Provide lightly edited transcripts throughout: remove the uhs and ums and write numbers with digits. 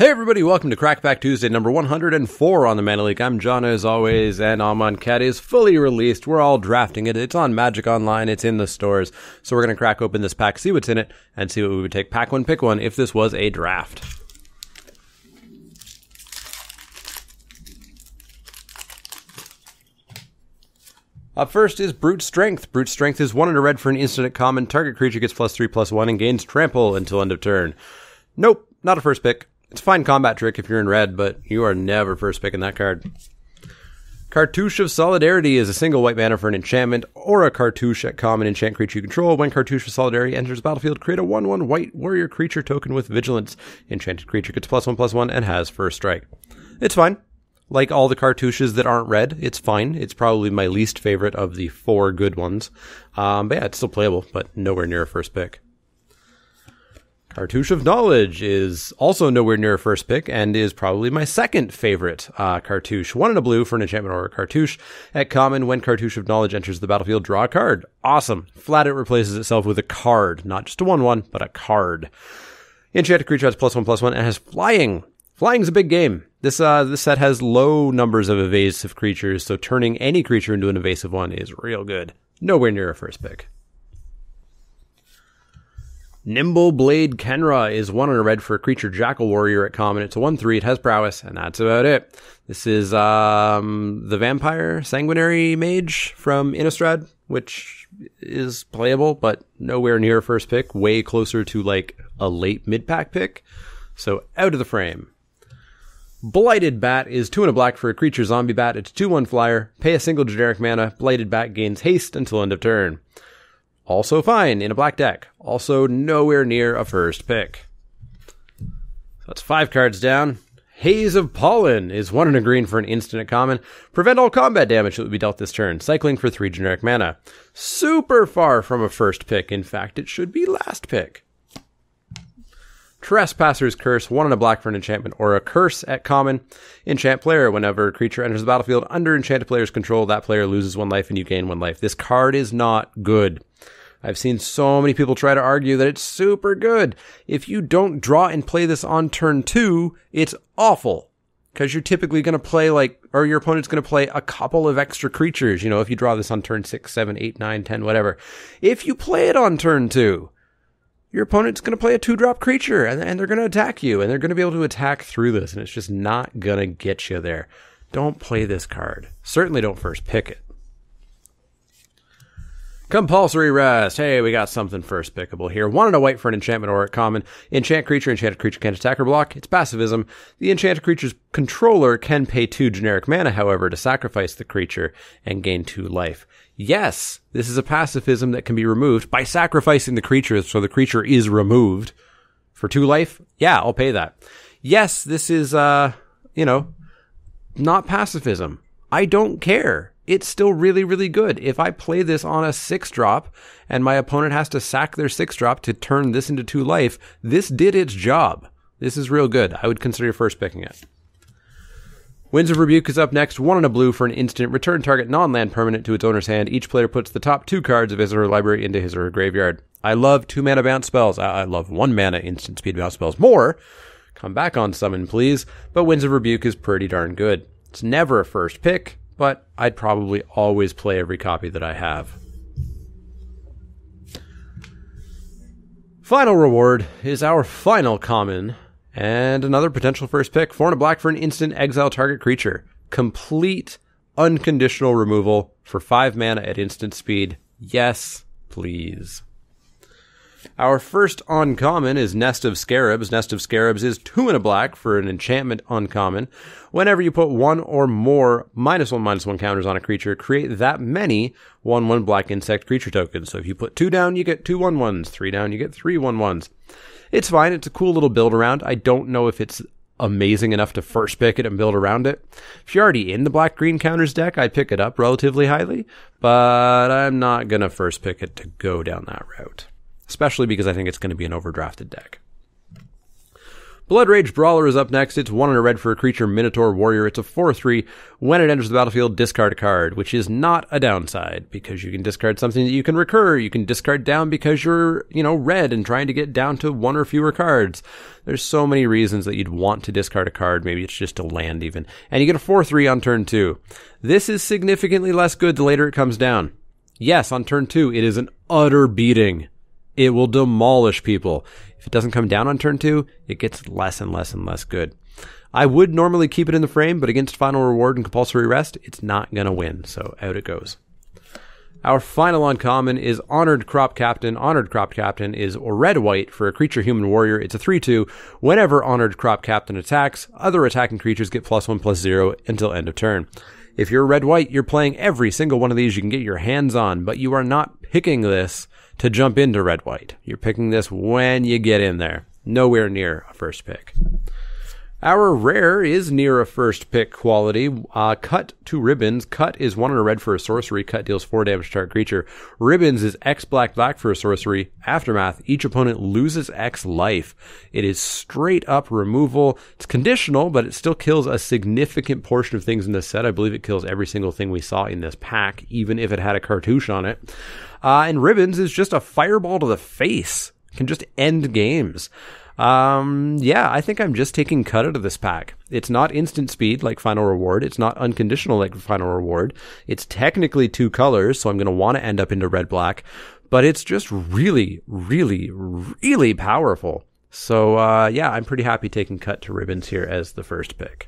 Hey everybody, welcome to Crackback Tuesday, number 104 on the Mana League. I'm John as always, and Amonkhet is fully released. We're all drafting it. It's on Magic Online. It's in the stores. So we're going to crack open this pack, see what's in it, and see what we would take. Pack one, pick one if this was a draft. Up first is Brute Strength. Brute Strength is 1 and a red for an instant at common. Target creature gets +3/+1 and gains trample until end of turn. Nope, not a first pick. It's a fine combat trick if you're in red, but you are never first picking that card. Cartouche of Solidarity is a single white mana for an enchantment or a cartouche at common enchant creature you control. When Cartouche of Solidarity enters the battlefield, create a 1/1 white warrior creature token with vigilance. Enchanted creature gets +1/+1 and has first strike. It's fine. Like all the cartouches that aren't red, it's fine. It's probably my least favorite of the 4 good ones. But yeah, it's still playable, but nowhere near a first pick. Cartouche of Knowledge is also nowhere near a first pick and is probably my second favorite cartouche. 1 and a blue for an enchantment or a cartouche. At common, when Cartouche of Knowledge enters the battlefield, draw a card. Awesome. Flat it replaces itself with a card. Not just a 1/1, but a card. Enchanted creature has +1/+1 and has flying. Flying's a big game. This set has low numbers of evasive creatures, so turning any creature into an evasive one is real good. Nowhere near a first pick. Nimble Blade Kenra is 1 and a red for a creature Jackal Warrior at common. It's a 1/3, it has prowess, and that's about it. This is the Vampire Sanguinary Mage from Innistrad, which is playable, but nowhere near a first pick. Way closer to like a late mid-pack pick. So out of the frame. Blighted Bat is 2 and a black for a creature zombie bat. It's a 2/1 flyer. Pay a single generic mana. Blighted Bat gains haste until end of turn. Also fine in a black deck. Also nowhere near a first pick. So that's 5 cards down. Haze of Pollen is 1 and a green for an instant at common. Prevent all combat damage that would be dealt this turn. Cycling for 3 generic mana. Super far from a first pick. In fact, it should be last pick. Trespasser's Curse, 1 and a black for an enchantment or a curse at common. Enchant player. Whenever a creature enters the battlefield under enchanted player's control, that player loses 1 life and you gain 1 life. This card is not good. I've seen so many people try to argue that it's super good. If you don't draw and play this on turn 2, it's awful. Because you're typically going to play or your opponent's going to play a couple of extra creatures. You know, if you draw this on turn 6, 7, 8, 9, 10, whatever. If you play it on turn 2, your opponent's going to play a 2-drop creature and they're going to attack you. And they're going to be able to attack through this. And it's just not going to get you there. Don't play this card. Certainly don't first pick it. Compulsory Rest. Hey, we got something first pickable here. 1 and a white for an enchantment or a common. Enchanted creature can't attack or block. It's passivism. The enchanted creature's controller can pay 2 generic mana, however, to sacrifice the creature and gain 2 life. Yes, this is a pacifism that can be removed by sacrificing the creature, so the creature is removed. For 2 life? Yeah, I'll pay that. Yes, this is, not pacifism. I don't care. It's still really, really good. If I play this on a 6-drop and my opponent has to sack their 6-drop to turn this into 2 life, this did its job. This is real good. I would consider first picking it. Winds of Rebuke is up next. 1 and a blue for an instant. Return target non-land permanent to its owner's hand. Each player puts the top 2 cards of his or her library into his or her graveyard. I love 2-mana bounce spells. I love 1-mana instant speed bounce spells more. Come back on summon, please. But Winds of Rebuke is pretty darn good. It's never a first pick, but I'd probably always play every copy that I have. Final reward is our final common, and another potential first pick. 4 and a black for an instant, exile target creature. Complete unconditional removal for 5 mana at instant speed. Yes, please. Our first uncommon is Nest of Scarabs. Nest of Scarabs is 2 and a black for an enchantment uncommon. Whenever you put 1 or more -1/-1 counters on a creature, create that many 1/1 black insect creature tokens. So if you put 2 down, you get 2 1/1s. 3 down, you get 3 1/1s. It's fine. It's a cool little build around. I don't know if it's amazing enough to first pick it and build around it. If you're already in the black-green counters deck, I'd pick it up relatively highly, but I'm not going to first pick it to go down that route. Especially because I think it's going to be an overdrafted deck. Blood Rage Brawler is up next. It's 1 and a red for a creature Minotaur Warrior. It's a 4/3. When it enters the battlefield, discard a card, which is not a downside because you can discard something that you can recur. You can discard down because you're, red and trying to get down to 1 or fewer cards. There's so many reasons that you'd want to discard a card. Maybe it's just a land even. And you get a 4/3 on turn 2. This is significantly less good the later it comes down. Yes, on turn 2, it is an utter beating. It will demolish people. If it doesn't come down on turn 2, it gets less and less and less good. I would normally keep it in the frame, but against Final Reward and Compulsory Rest, it's not going to win, so out it goes. Our final uncommon is Honored Crop Captain. Honored Crop Captain is red-white for a creature human warrior. It's a 3/2. Whenever Honored Crop Captain attacks, other attacking creatures get +1/+0 until end of turn. If you're red-white, you're playing every single one of these you can get your hands on, but you are not picking this to jump into red-white. You're picking this when you get in there. Nowhere near a first pick. Our rare is near a first pick quality. Cut to Ribbons. Cut is 1 and a red for a sorcery. Cut deals 4 damage to target creature. Ribbons is X black for a sorcery. Aftermath. Each opponent loses X life. It is straight up removal. It's conditional, but it still kills a significant portion of things in this set. I believe it kills every single thing we saw in this pack, even if it had a cartouche on it. And Ribbons is just a fireball to the face. It can just end games. I think I'm just taking Cut out of this pack. It's not instant speed like Final Reward. It's not unconditional like Final Reward. It's technically 2 colors, so I'm going to want to end up into red-black. But it's just really, really, really powerful. So, I'm pretty happy taking Cut to Ribbons here as the first pick.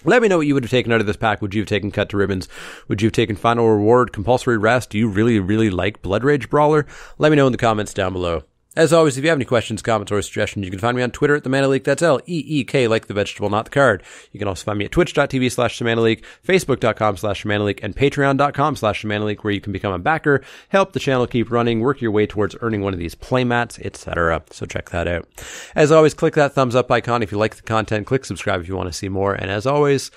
Let me know what you would have taken out of this pack. Would you have taken Cut to Ribbons? Would you have taken Final Reward, Compulsory Rest? Do you really, really like Blood Rage Brawler? Let me know in the comments down below. As always, if you have any questions, comments, or suggestions, you can find me on Twitter at The Mana Leak. That's L-E-E-K, like the vegetable, not the card. You can also find me at twitch.tv/TheManaLeak, facebook.com/TheManaLeak, and patreon.com/TheManaLeak, where you can become a backer, help the channel keep running, work your way towards earning one of these playmats, etc. So check that out. As always, click that thumbs up icon if you like the content. Click subscribe if you want to see more. And as always,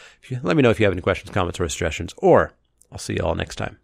let me know if you have any questions, comments, or suggestions, or I'll see you all next time.